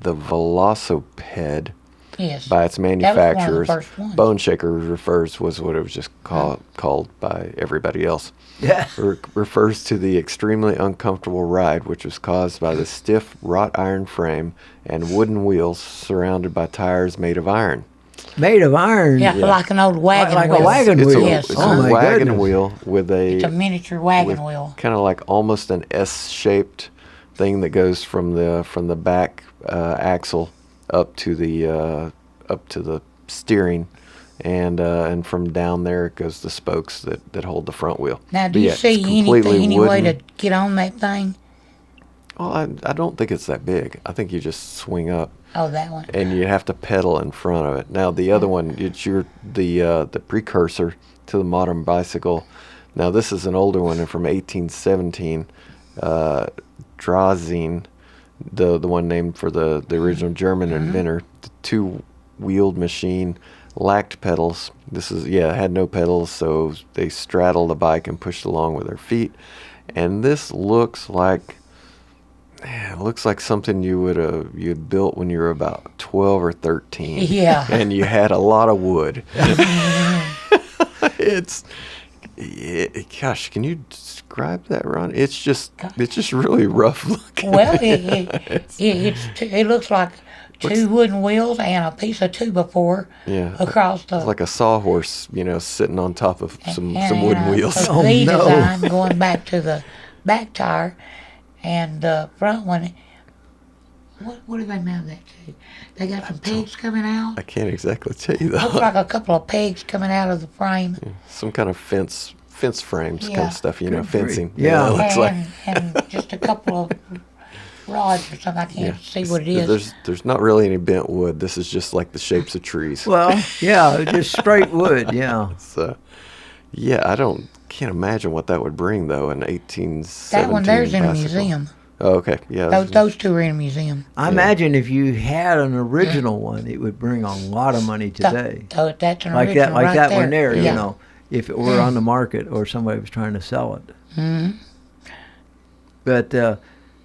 the Velocipede Yes. by its That was one of the manufacturers. first ones. Bone Shaker was what it was just called by everybody else. Yeah. Refers to the extremely uncomfortable ride, which was caused by the stiff wrought iron frame and wooden wheels surrounded by tires made of iron. Made of iron. Yeah, like an old wagon Like wheel. a wagon It's wheel. Yes. it's Oh, a my wagon goodness. wheel with It's a miniature wagon wheel. kind of like almost an S-shaped thing that goes from the back axle up to the steering, and from down there it goes the spokes that hold the front wheel. Now, But do you yeah, it's see completely any way wooden. to get on that thing? Well, I don't think it's that big. I think you just swing up. Oh, that one. And you have to pedal in front of it. Now the other one, it's the precursor to the modern bicycle. Now this is an older one from 1817. Drazen, the one named for the original German inventor. The two-wheeled machine, lacked pedals. It had no pedals, so they straddled the bike and pushed along with their feet. And this looks like. It looks like something you'd built when you were about 12 or 13. Yeah. And you had a lot of wood. Gosh, can you describe that, Ron? It's just really rough looking. Well, it looks like two wooden wheels and a piece of 2x4 Yeah. across the It's like a sawhorse, sitting on top of some wooden and wheels. A Oh, V no. design going back to the back tire, and the front one What do they mount that to? They got some pegs coming out. I can't exactly tell you Looks though. like a couple of pegs coming out of the frame. Some kind of fence frames kind Yeah. of stuff, you know, Good grief. fencing. Yeah. It looks like. And just a couple of rods or something. I can't see what it is. There's not really any bent wood. This is just like the shapes of trees. Well, yeah, just straight wood. Yeah. So, yeah, can't imagine what that would bring though in 1817. That one there's in a bicycle. museum. Oh, okay, yeah. Those two are in a museum. I imagine if you had an original one, it would bring a lot of money today. That's an Like original that, right one there. Yeah. You know, if it were on the market or somebody was trying to sell it. Mm-hmm. But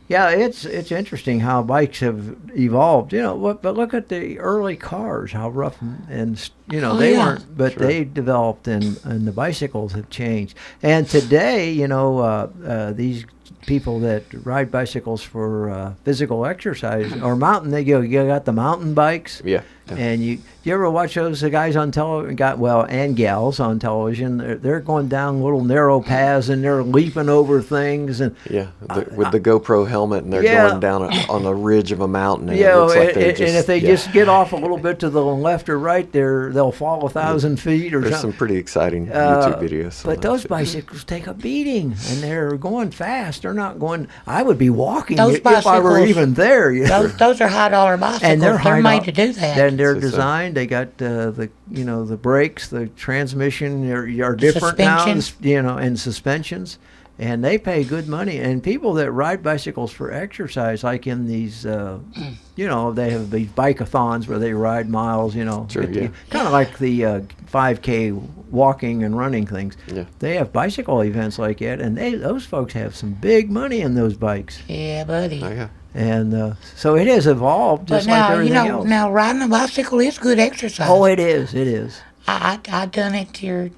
yeah, it's interesting how bikes have evolved. You know, but look at the early cars, how rough and you know Oh, they yeah. weren't, but they developed, and the bicycles have changed. And today, you know, these people that ride bicycles for physical exercise or mountain, you got the mountain bikes. Yeah. And you ever watch those guys on television? And gals on television. They're going down little narrow paths and they're leaping over things and Yeah, with the GoPro helmet, and they're going down on the ridge of a mountain. And it looks like they're just, and if they just get off a little bit to the left or right, they'll fall 1,000 feet or There's something. some pretty exciting YouTube videos. on But that. those bicycles take a beating, and they're going fast. They're not going. I would be walking Those if I were bicycles- even there. You know? Those are $high-dollar bicycles. And they're made to do that. And they're So- designed. They got the brakes, the transmission are different now. Suspensions. You know, and suspensions, and they pay good money. And people that ride bicycles for exercise, like in these, you know, they have these bike-a-thons where they ride miles. You know, Sure, yeah. kind of like the 5K walking and running things. Yeah. They have bicycle events like that, and those folks have some big money in those bikes. Yeah, buddy. Oh, yeah. And so it has evolved But just like now, everything else. now riding a bicycle is good exercise. Oh, it is. It is. I done it here,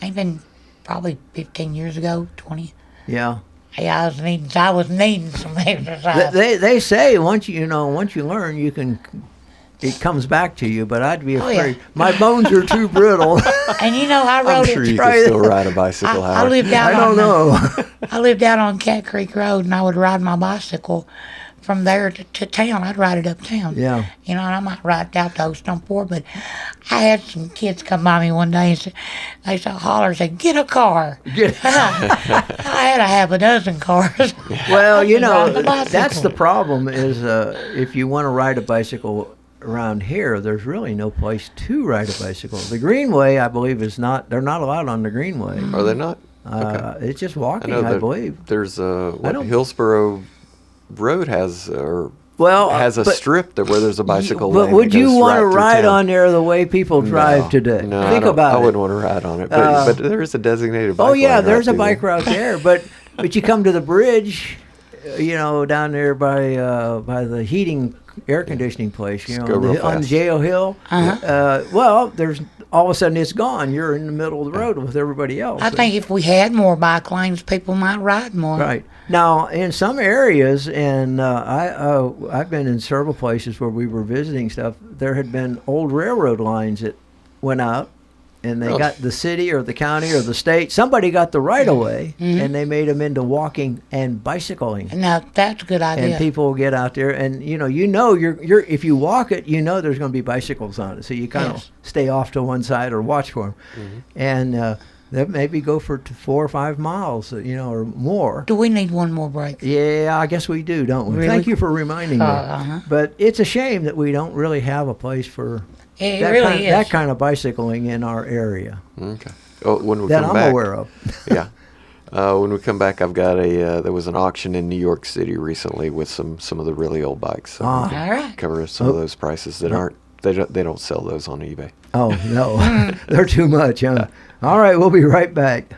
even probably 15 years ago, 20. Yeah. Yeah, I was needing some exercise. They say once you learn, you can. It comes back to you, but I'd be Oh, yeah. afraid. My bones are too brittle. And I I'm rode sure it. you right. can still ride a bicycle, I Howard. lived out I don't know. I lived out on Cat Creek Road, and I would ride my bicycle from there to town. I'd ride it uptown. Yeah. And I might ride out to Oakstone, but I had some kids come by me one day and they said, holler, said, get a car. I had to have a dozen cars. Well, you know, Ride the bicycle. that's the problem. Is if you want to ride a bicycle around here, there's really no place to ride a bicycle. The Greenway, I believe, is not. They're not allowed on the Greenway. Are they not? It's just walking, know I that believe. There's don't- Hillsborough Road has a But- strip where there's a bicycle But lane. would that you goes want to right through ride town. on there the way people drive today? No, Think I about it. wouldn't want to ride on it, but there is a designated bike Oh yeah, lane there's right a through bike there. route there, but you come to the bridge, you know, down there by the heating air conditioning place, you Just know, go real on fast. Jail Hill. Well, there's all of a sudden it's gone. You're in the middle of the road with everybody else. I think if we had more bike lanes, people might ride more. Right. Now, in some areas, and I've been in several places where we were visiting stuff, there had been old railroad lines that went out, and they Really? got the city or the county or the state, somebody got the right of way, and they made them into walking and bicycling. Now, that's a good idea. And people will get out there, and you're if you walk it, you know there's going to be bicycles on it, so you kind of Yes. stay off to one side or watch for them, and that maybe go for 4 or 5 miles, or more. Do we need one more break? Yeah, I guess we do, don't we? Really? Thank you for reminding me. Uh-huh. But it's a shame that we don't really have a place for It that, really kind, is. that kind of bicycling in our area Okay. Oh, when we that come I'm back, aware of. yeah. When we come back, I've got there was an auction in New York City recently with some of the really old bikes. So we Ah. can All right. cover some of those prices that aren't they don't sell those on eBay. Oh, no. They're too much, huh? All right, we'll be right back.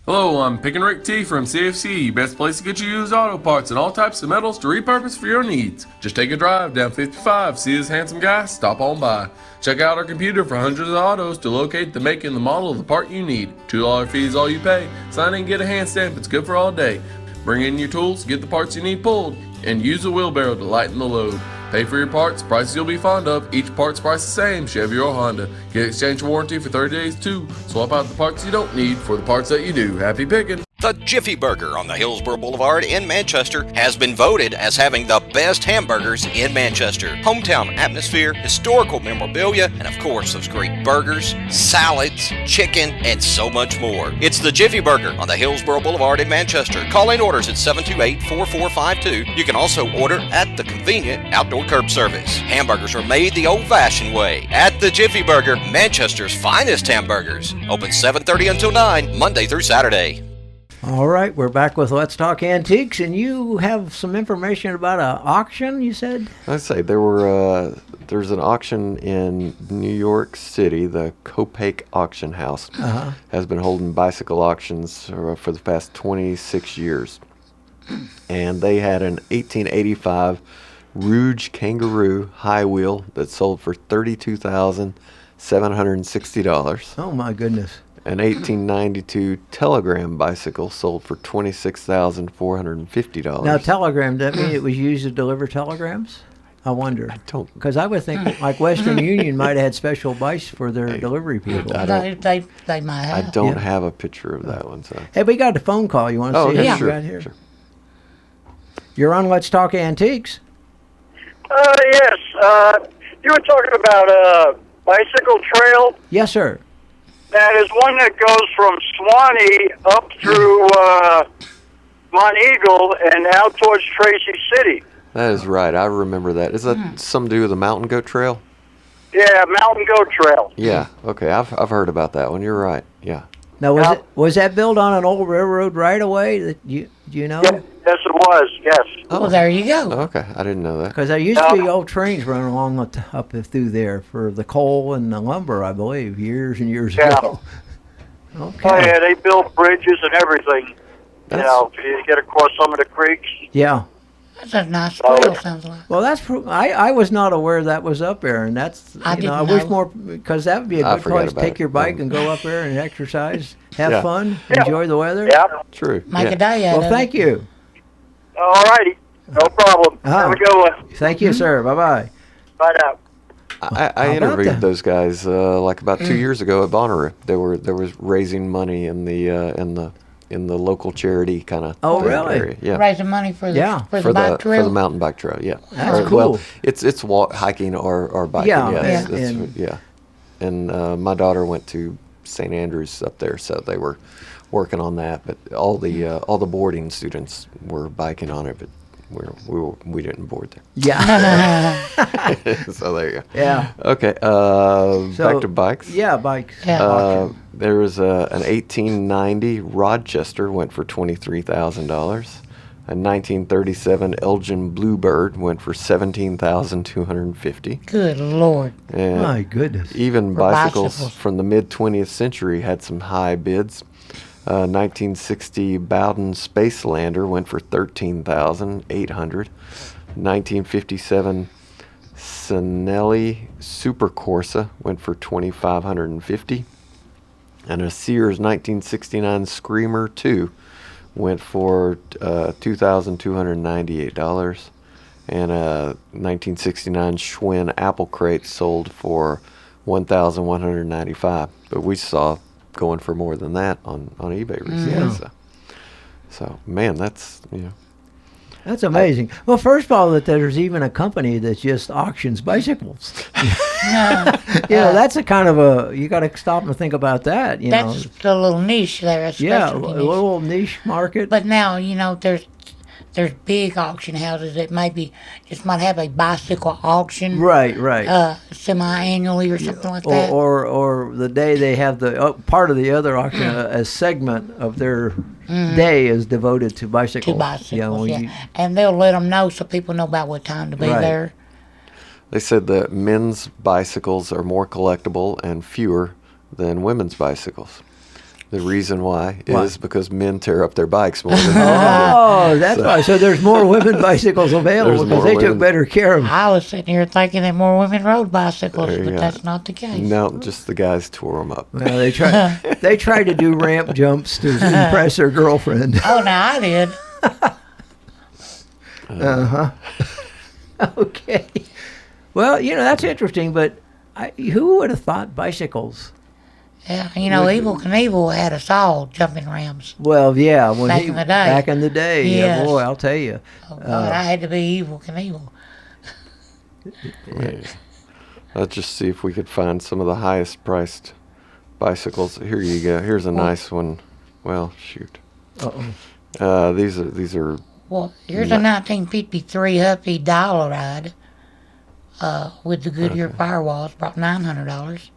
Hello, I'm Pick and Rick T from CFC, best place to get you used auto parts and all types of metals to repurpose for your needs. Just take a drive down 55, see this handsome guy, stop on by. Check out our computer for hundreds of autos to locate the make and the model of the part you need. $2 fee is all you pay. Sign in, get a hand stamp, it's good for all day. Bring in your tools, get the parts you need pulled, and use a wheelbarrow to lighten the load. Pay for your parts, prices you'll be fond of. Each part's price the same, Chevy or Honda. Get exchange warranty for 30 days too. Swap out the parts you don't need for the parts that you do. Happy picking! The Jiffy Burger on the Hillsborough Boulevard in Manchester has been voted as having the best hamburgers in Manchester. Hometown atmosphere, historical memorabilia, and of course those great burgers, salads, chicken, and so much more. It's the Jiffy Burger on the Hillsborough Boulevard in Manchester. Call in orders at 728-4452. You can also order at the convenient outdoor curb service. Hamburgers are made the old-fashioned way at the Jiffy Burger, Manchester's finest hamburgers. Open 7:30 until 9, Monday through Saturday. All right, we're back with Let's Talk Antiques, and you have some information about an auction, you said? I say there's an auction in New York City. The Copake Auction House has been holding bicycle auctions for the past 26 years. And they had an 1885 Rouge Kangaroo high wheel that sold for $32,760. Oh, my goodness. An 1892 Telegram bicycle sold for $26,450. Now, telegram, does that mean it was used to deliver telegrams? I wonder. I don't. Because I would think like Western Union might have had special bikes for their delivery people. They might have. I don't have a picture of that one. So. Hey, we got a phone call. You want to see okay, who sure, we got here? sure. You're on Let's Talk Antiques. Yes. You were talking about a bicycle trail. Yes, sir. That is one that goes from Swanee up through Mont Eagle and out towards Tracy City. That is right. I remember that. Is that something to do with the Mountain Goat Trail? Yeah, Mountain Goat Trail. Yeah. Okay. I've heard about that one. You're right. Yeah. Now, was that built on an old railroad right away? That you know? Yeah, yes, it was. Yes. Well, there you go. Okay. I didn't know that. Because there used to be old trains running along up through there for the coal and the lumber, I believe, years and years ago. Okay. Oh, yeah, they built bridges and everything. You get across some of the creeks. Yeah. That's a nice trail, sounds like. Well, I was not aware that was up there, and that's I wish know. more, because that would be a I good forgot place to about take it. your bike and go up there and exercise, have Yeah. fun, enjoy the weather. Yeah. True. Make yeah. a day out Well, of thank it. you. All righty. No problem. Have a good one. Thank you, sir. Bye bye. Bye now. I How about interviewed that? those guys like about 2 years ago at Bonnaroo. There was raising money in the local charity kind of really? area. Yeah. Raising money for the, Yeah. for the bike trail. For the mountain bike trail, yeah. That's Well, cool. it's hiking or biking. Yeah, Yeah, and- yeah. And my daughter went to St. Andrews up there, so they were working on that. But all the boarding students were biking on it, but we didn't board there. Yeah. So there you go. Yeah. Okay. So, back to bikes. Yeah, bikes. Yeah. There was an 1890 Rochester went for $23,000. A 1937 Elgin Bluebird went for $17,250. Good Lord. And My goodness. even For bicycles bicycles. from the mid 20th century had some high bids. 1960 Bowden Spacelander went for $13,800. 1957 Sinelli Super Corsa went for $2,550. And a Sears 1969 Screamer 2 went for $2,298. And a 1969 Schwinn Apple Crate sold for $1,195. But we saw going for more than that on eBay recently. Yeah. So man, that's That's amazing. Well, first of all, that there's even a company that just auctions bicycles. That's a kind of you got to stop and think about that. That's a little niche there. A Yeah, a specialty niche. little niche market. But now, there's big auction houses that maybe just might have a bicycle auction. right. Semi-annually or something like that. Or the day they have the part of the other auction, a segment of their day is devoted to bicycles. To bicycles, when yeah. And they'll let them know so people know about what time to be Right. there. They said that men's bicycles are more collectible and fewer than women's bicycles. The reason why is because men tear up their bikes more than Oh, that's why. So there's more women bicycles available There's because more they took women. better care of them. I was sitting here thinking that more women rode bicycles, There you but go. that's not the case. No, just the guys tore them up. Well, they tried to do ramp jumps to impress their girlfriend. Oh, now I did. Okay. Well, that's interesting, but who would have thought bicycles? Yeah, you know, Evel Knievel had us all jumping rams. Well, yeah, when Back in the day. Back in the day, yeah, Yes. boy, I'll tell you. Oh, God, I had to be Evel Knievel. Let's just see if we could find some of the highest priced bicycles. Here you go. Here's a nice one. Well, shoot. These are. Well, here's a 1953 Huffy Dial Ride with the Goodyear firewalls, brought $900.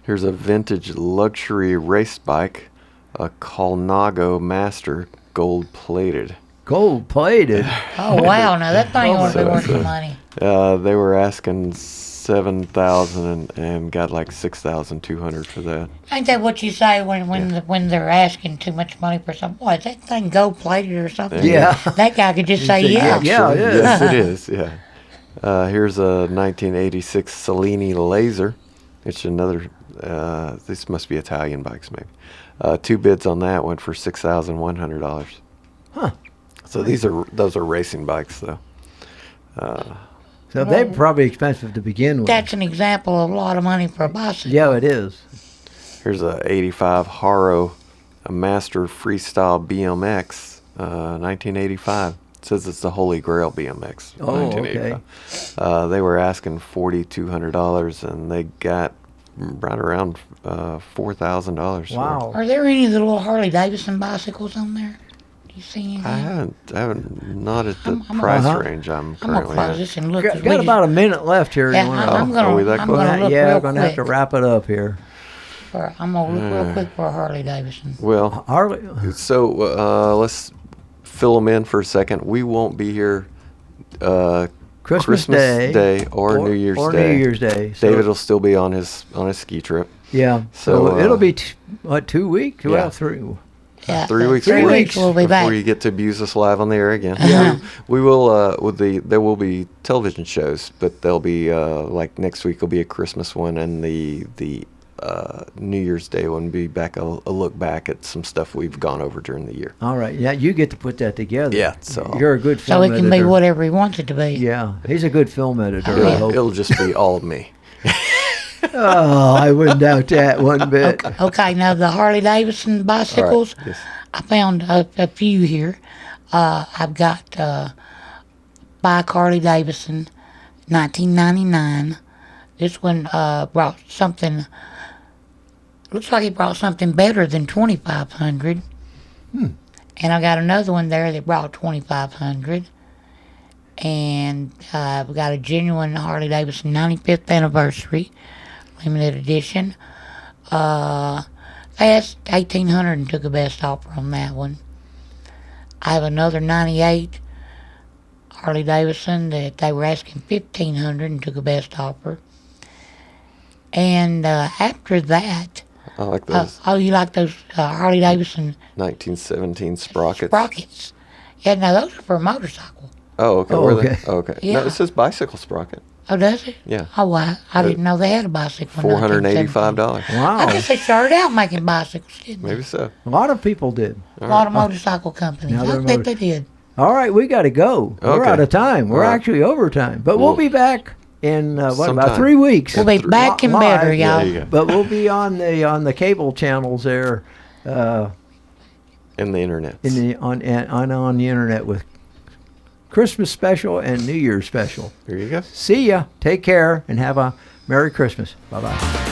Here's a vintage luxury race bike, a Colnago Master, gold plated. Gold plated. Oh, wow, now that thing ought to be worth some money. They were asking $7,000 and got like $6,200 for that. Ain't that what you say when they're asking too much money for something? Boy, is that thing gold plated or something? Yeah. That guy could just say yeah. Yeah, it is. Yes, it is. Yeah. Here's a 1986 Cellini Laser. It's another. This must be Italian bikes, maybe. Two bids on that went for $6,100. Huh. So those are racing bikes, though. So they're probably expensive to begin with. That's an example of a lot of money for a bicycle. Yeah, it is. Here's a 85 Haro, a Master Freestyle BMX, 1985. It says it's the Holy Grail BMX. Oh, 1985. They were asking $4,200, and they got right around $4,000. Wow. Are there any of the little Harley Davidson bicycles on there? Do you see anything? I haven't, not at the I'm price Uh-huh. range I'm I'm gonna currently close at. this and look. Got about a minute left here. Yeah, You wanna- I'm are we that close? gonna look yeah, real we're going to have to quick. wrap it up here. I'm gonna look real quick for a Harley Davidson. Well, Harley, so let's fill them in for a second. We won't be here Christmas Day or New Year's or Day. New Year's Day. So, David will still be on his ski trip. yeah. So, So it'll be, 2 weeks? yeah. Well, 3. Yeah, 3 weeks. 3 3 weeks we'll be before back. you get to abuse us live on the air again. Yeah. We will. There will be television shows, but they'll be like next week will be a Christmas one, and the New Year's Day one will be back a look back at some stuff we've gone over during the year. All right. Yeah, you get to put that together. Yeah, so- You're a good So film it can editor. be whatever he wants it to be. Yeah, he's a good film editor. I hope. It'll just be all of me. Oh, I wouldn't doubt that one bit. Okay, now the Harley Davidson bicycles, Yes. I found a few here. I've got Bike Harley Davidson, 1999. This one brought something. Looks like it brought something better than 2,500. And I got another one there that brought 2,500. And I've got a genuine Harley Davidson 95th anniversary limited edition. They asked 1,800 and took a best offer on that one. I have another 98 Harley Davidson that they were asking 1,500 and took a best offer. And after that, I like those you like those Harley Davidson 1917 sprockets. sprockets? Yeah, now those are for a motorcycle. Oh, okay. Oh, Were okay. they? Oh, okay. Yeah. No, it says bicycle sprocket. Oh, does it? Yeah. Oh, well, I didn't know they had a bicycle. in $485. I Wow. guess they started out making bicycles, didn't they? Maybe so. A lot of people did. A lot of motorcycle companies. Now I they're bet they did. All right, we got to go. We're Okay. out of time. We're All right. actually over time. But we'll Well, be back in, about sometime. 3 weeks? We'll be back and Live. better, y'all. There you go. But we'll be on the cable channels there And the internet. on the internet with Christmas special and New Year's special. There you go. See ya. Take care and have a Merry Christmas. Bye-bye.